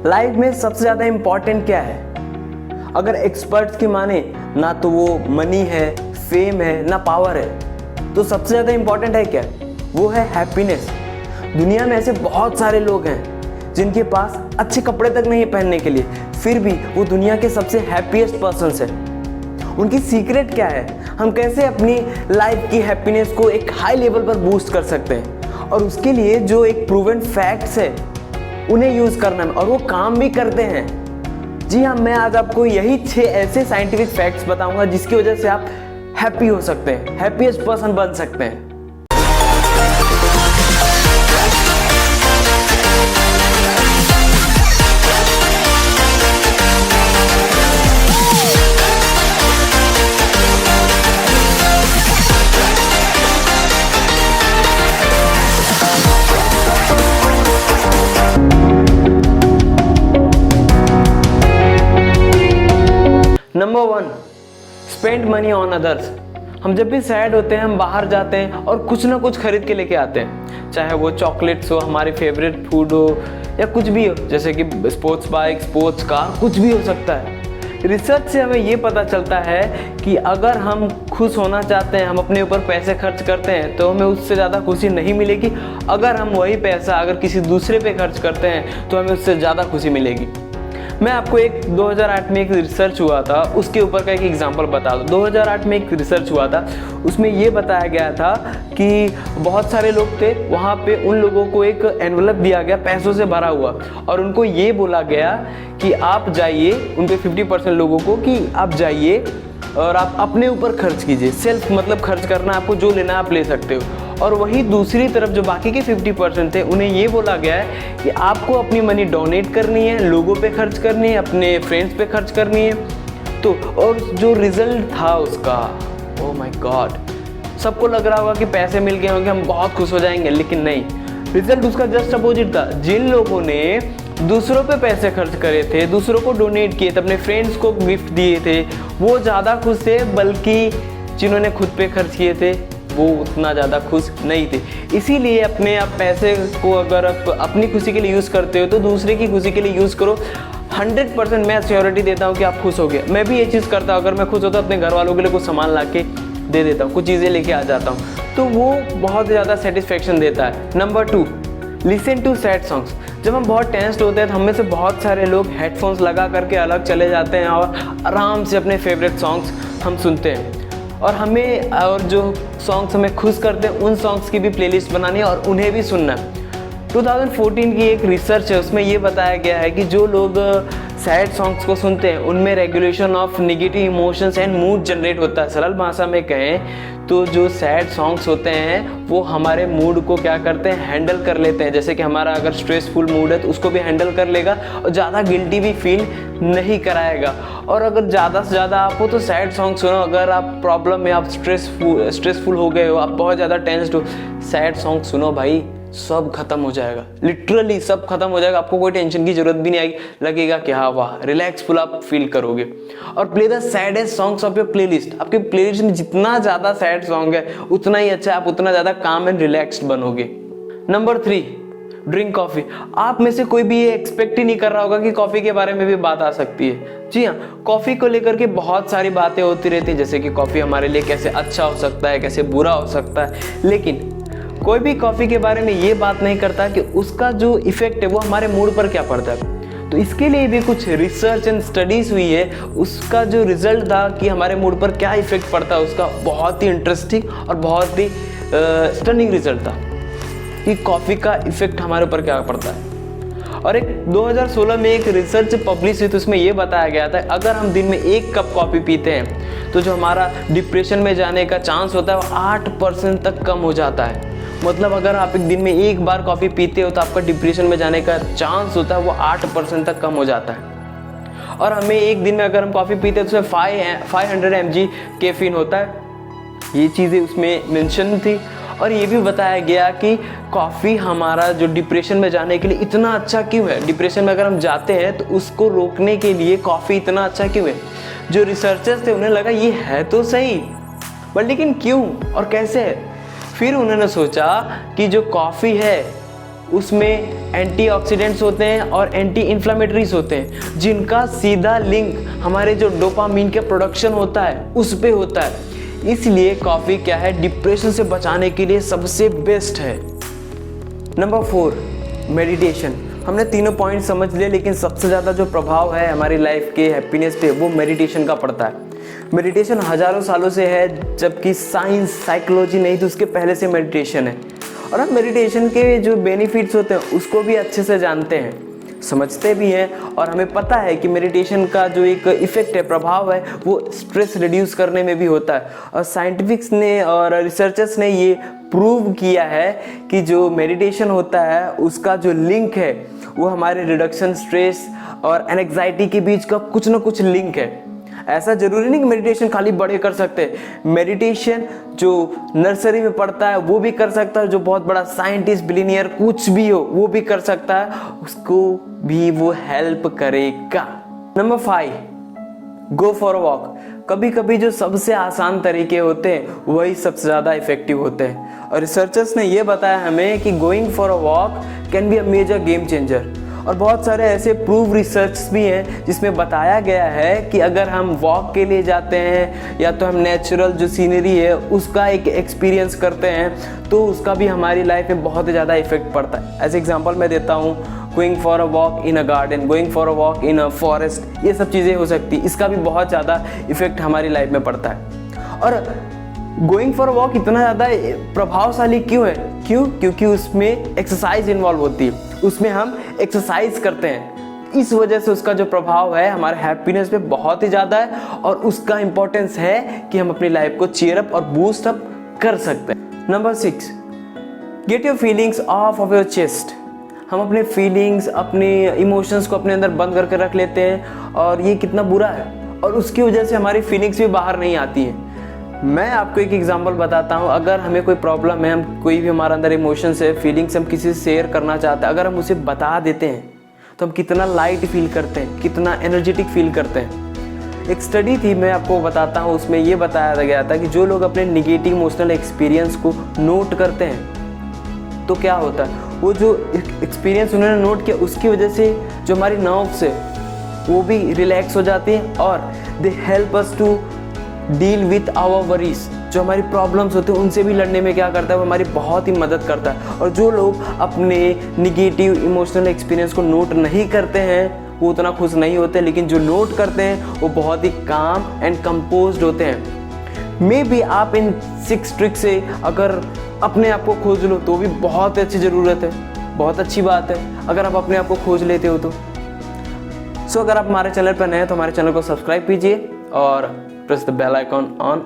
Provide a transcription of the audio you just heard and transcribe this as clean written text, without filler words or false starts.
Life में सबसे ज़्यादा इम्पॉर्टेंट क्या है? अगर एक्सपर्ट्स की माने ना तो वो मनी है, फेम है, ना पावर है। तो सबसे ज़्यादा इम्पॉर्टेंट है क्या? वो है हैप्पीनेस। दुनिया में ऐसे बहुत सारे लोग हैं जिनके पास अच्छे कपड़े तक नहीं है पहनने के लिए, फिर भी वो दुनिया के सबसे हैप्पीएस्ट पर्सन्स हैं। उनकी सीक्रेट क्या है? हम कैसे अपनी लाइफ की हैप्पीनेस को एक हाई लेवल पर बूस्ट कर सकते हैं? और उसके लिए जो एक प्रूवन फैक्ट्स है उन्हें यूज़ करना है, और वो काम भी करते हैं। जी हाँ, मैं आज आपको यही 6 ऐसे साइंटिफिक फैक्ट्स बताऊंगा जिसकी वजह से आप हैप्पी हो सकते हैं, हैप्पीएस्ट पर्सन बन सकते हैं। Number 1, spend money on others. हम जब भी सैड होते हैं हम बाहर जाते हैं और कुछ ना कुछ खरीद के लेके आते हैं, चाहे वो चॉकलेट्स हो, हमारे फेवरेट फूड हो, या कुछ भी हो, जैसे कि स्पोर्ट्स बाइक, स्पोर्ट्स कार, कुछ भी हो सकता है। रिसर्च से हमें ये पता चलता है कि अगर हम खुश होना चाहते हैं, हम अपने ऊपर पैसे खर्च करते हैं तो हमें उससे ज़्यादा खुशी नहीं मिलेगी। अगर हम वही पैसा अगर किसी दूसरे पे खर्च करते हैं तो हमें उससे ज़्यादा खुशी मिलेगी। मैं आपको 2008 में एक रिसर्च हुआ था, उसके ऊपर का एक एग्जांपल बता दूं। 2008 में एक रिसर्च हुआ था, उसमें ये बताया गया था कि बहुत सारे लोग थे, वहाँ पे उन लोगों को एक एनवलप दिया गया पैसों से भरा हुआ, और उनको ये बोला गया कि आप जाइए, उनके 50% लोगों को कि आप जाइए और आप अपने ऊपर खर्च कीजिए। सेल्फ मतलब खर्च करना, आपको जो लेना आप ले सकते हो। और वही दूसरी तरफ जो बाकी के 50% थे, उन्हें ये बोला गया है कि आपको अपनी मनी डोनेट करनी है, लोगों पे खर्च करनी है, अपने फ्रेंड्स पे खर्च करनी है। तो और जो रिजल्ट था उसका, ओह माय गॉड, सबको लग रहा होगा कि पैसे मिल गए होंगे, हम बहुत खुश हो जाएंगे, लेकिन नहीं, रिजल्ट उसका जस्ट अपोजिट था। जिन लोगों ने दूसरों पे पैसे खर्च करे थे, दूसरों को डोनेट किए थे, अपने फ्रेंड्स को गिफ्ट दिए थे, वो ज़्यादा खुश थे, बल्कि जिन्होंने खुद पे खर्च किए थे वो उतना ज़्यादा खुश नहीं थे। इसीलिए अपने आप पैसे को अगर आप अपनी खुशी के लिए यूज़ करते हो तो दूसरे की खुशी के लिए यूज़ करो। 100% मैं श्योरिटी देता हूँ कि आप खुश हो गए। मैं भी ये चीज़ करता हूँ, अगर मैं खुश होता हूँ अपने घर वालों के लिए कुछ सामान ला के दे देता हूँ, कुछ चीज़ें लेके आ जाता हूँ, तो वो बहुत ज़्यादा सेटिस्फेक्शन देता है। Number 2, listen to sad songs. जब हम बहुत टेंस्ड होते हैं तो हमें से बहुत सारे लोग हेडफोन्स लगा करके अलग चले जाते हैं और आराम से अपने फेवरेट सॉन्ग्स हम सुनते हैं। और जो सॉन्ग्स हमें खुश करते हैं उन सॉन्ग्स की भी प्लेलिस्ट बनानी है और उन्हें भी सुनना है। 2014 की एक रिसर्च है, उसमें ये बताया गया है कि जो लोग सैड सॉन्ग्स को सुनते हैं उनमें regulation of negative emotions and mood generate होता है। सरल भाषा में कहें तो जो सैड सॉन्ग्स होते हैं वो हमारे मूड को क्या करते हैं, हैंडल कर लेते हैं। जैसे कि हमारा अगर स्ट्रेसफुल मूड है तो उसको भी हैंडल कर लेगा और ज़्यादा गिल्टी भी फील नहीं कराएगा। और अगर ज़्यादा से ज़्यादा आप हो तो सैड सॉन्ग सुनो। अगर आप प्रॉब्लम में, आप स्ट्रेसफुल हो गए हो, आप बहुत ज़्यादा टेंस्ड हो, सैड सॉन्ग सुनो भाई, सब खत्म हो जाएगा, लिटरली सब खत्म हो जाएगा। आपको कोई टेंशन की जरूरत भी नहीं आएगी, लगेगा कि हाँ वाह, रिलैक्सफुल आप फील करोगे। और play the saddest songs of your playlist. आपके प्लेलिस्ट में जितना ज़्यादा सैड सॉन्ग है उतना ही अच्छा है, आप उतना ज़्यादा काम एंड रिलैक्स्ड बनोगे। Number 3, drink coffee. आप में से कोई भी ये एक्सपेक्ट ही नहीं कर रहा होगा कि कॉफ़ी के बारे में भी बात आ सकती है। जी हाँ, कॉफ़ी को लेकर के बहुत सारी बातें होती रहती हैं, जैसे कि कॉफ़ी हमारे लिए कैसे अच्छा हो सकता है, कैसे बुरा हो सकता है, लेकिन कोई भी कॉफ़ी के बारे में ये बात नहीं करता कि उसका जो इफेक्ट है वो हमारे मूड पर क्या पड़ता है। तो इसके लिए भी कुछ रिसर्च एंड स्टडीज़ हुई है। उसका जो रिजल्ट था कि हमारे मूड पर क्या इफेक्ट पड़ता है, उसका बहुत ही इंटरेस्टिंग और बहुत ही स्टनिंग रिजल्ट था कि कॉफ़ी का इफेक्ट हमारे ऊपर क्या पड़ता है। और एक 2016 में एक रिसर्च पब्लिश हुई, तो उसमें ये बताया गया था अगर हम दिन में 1 कप कॉफ़ी पीते हैं तो जो हमारा डिप्रेशन में जाने का चांस होता है वो 8% तक कम हो जाता है। मतलब अगर आप एक दिन में 1 बार कॉफ़ी पीते हो तो आपका डिप्रेशन में जाने का चांस होता है वो 8% तक कम हो जाता है। और हमें एक दिन में अगर हम कॉफ़ी पीते हैं तो उसमें 500 mg कैफीन होता है। ये चीज़ें उसमें मेंशन थी। और ये भी बताया गया कि कॉफ़ी हमारा जो डिप्रेशन में जाने के लिए इतना अच्छा क्यों है। डिप्रेशन में अगर हम जाते हैं तो उसको रोकने के लिए कॉफ़ी इतना अच्छा क्यों है। जो रिसर्चर्स थे उन्हें लगा ये है तो सही, बट लेकिन क्यों और कैसे है। फिर उन्होंने सोचा कि जो कॉफ़ी है उसमें एंटीऑक्सीडेंट्स होते हैं और एंटी इन्फ्लेमेटरीज होते हैं, जिनका सीधा लिंक हमारे जो डोपामीन के प्रोडक्शन होता है उस पे होता है। इसलिए कॉफ़ी क्या है, डिप्रेशन से बचाने के लिए सबसे बेस्ट है। Number 4, meditation. हमने तीनों पॉइंट समझ लिए, लेकिन सबसे ज़्यादा जो प्रभाव है हमारी लाइफ के हैप्पीनेस पे वो मेडिटेशन का पड़ता है। मेडिटेशन हज़ारों सालों से है, जबकि साइंस साइकोलॉजी नहीं तो उसके पहले से मेडिटेशन है। और हम मेडिटेशन के जो बेनिफिट्स होते हैं उसको भी अच्छे से जानते हैं, समझते भी हैं, और हमें पता है कि मेडिटेशन का जो एक इफ़ेक्ट है, प्रभाव है, वो स्ट्रेस रिड्यूस करने में भी होता है। और साइंटिफिक्स ने और रिसर्चर्स ने ये प्रूव किया है कि जो मेडिटेशन होता है उसका जो लिंक है वो हमारे रिडक्शन स्ट्रेस और एंग्जाइटी के बीच का कुछ ना कुछ लिंक है। ऐसा जरूरी नहीं कि मेडिटेशन खाली बड़े कर सकते हैं। मेडिटेशन जो नर्सरी में पढ़ता है वो भी कर सकता है, जो बहुत बड़ा साइंटिस्ट बिलियनियर कुछ भी हो वो भी कर सकता है, उसको भी वो हेल्प करेगा। Number 5, go for a walk. कभी कभी जो सबसे आसान तरीके होते हैं वही सबसे ज़्यादा इफेक्टिव होते हैं। और रिसर्चर्स ने ये बताया हमें कि going for a walk can be a major game changer. और बहुत सारे ऐसे प्रूव रिसर्च भी हैं जिसमें बताया गया है कि अगर हम वॉक के लिए जाते हैं या तो हम नेचुरल जो सीनरी है उसका एक एक्सपीरियंस करते हैं तो उसका भी हमारी लाइफ में बहुत ज़्यादा इफेक्ट पड़ता है। एज एग्जांपल मैं देता हूँ, going for a walk in a garden, going for a walk in a forest, ये सब चीज़ें हो सकती, इसका भी बहुत ज़्यादा इफेक्ट हमारी लाइफ में पड़ता है। और गोइंग फॉर अ वॉक इतना ज़्यादा प्रभावशाली क्यों है? क्योंकि उसमें एक्सरसाइज इन्वॉल्व होती है, उसमें हम एक्सरसाइज करते हैं। इस वजह से उसका जो प्रभाव है हमारे हैप्पीनेस पे बहुत ही ज़्यादा है, और उसका इंपॉर्टेंस है कि हम अपनी लाइफ को चीयर अप और बूस्ट अप कर सकते हैं। Number 6, get your feelings of your chest. हम अपने फीलिंग्स, अपने इमोशंस को अपने अंदर बंद करके रख लेते हैं, और ये कितना बुरा है, और उसकी वजह से हमारी फीलिंग्स भी बाहर नहीं आती हैं। मैं आपको एक एग्जांपल बताता हूँ। अगर हमें कोई प्रॉब्लम है, हम कोई भी हमारे अंदर इमोशंस है, फीलिंग्स हम किसी से शेयर करना चाहते हैं, अगर हम उसे बता देते हैं तो हम कितना लाइट फील करते हैं, कितना एनर्जेटिक फील करते हैं। एक स्टडी थी, मैं आपको बताता हूँ, उसमें ये बताया गया था कि जो लोग अपने निगेटिव इमोशनल एक्सपीरियंस को नोट करते हैं तो क्या होता है, वो जो एक्सपीरियंस उन्होंने नोट किया उसकी वजह से जो हमारी नर्व्स है वो भी रिलैक्स हो जाती हैं, और they help us to deal with our worries. जो हमारी प्रॉब्लम्स होते हैं उनसे भी लड़ने में क्या करता है, वो हमारी बहुत ही मदद करता है। और जो लोग अपने निगेटिव इमोशनल एक्सपीरियंस को नोट नहीं करते हैं वो उतना खुश नहीं होते, लेकिन जो नोट करते हैं वो बहुत ही काम एंड कंपोज्ड होते हैं। मे बी आप इन 6 ट्रिक से अगर अपने आप को खोज लो तो भी बहुत अच्छी ज़रूरत है, बहुत अच्छी बात है अगर आप अपने आप को खोज लेते हो तो। सो अगर आप हमारे चैनल पर नए हैं तो हमारे चैनल को सब्सक्राइब कीजिए और press the bell icon on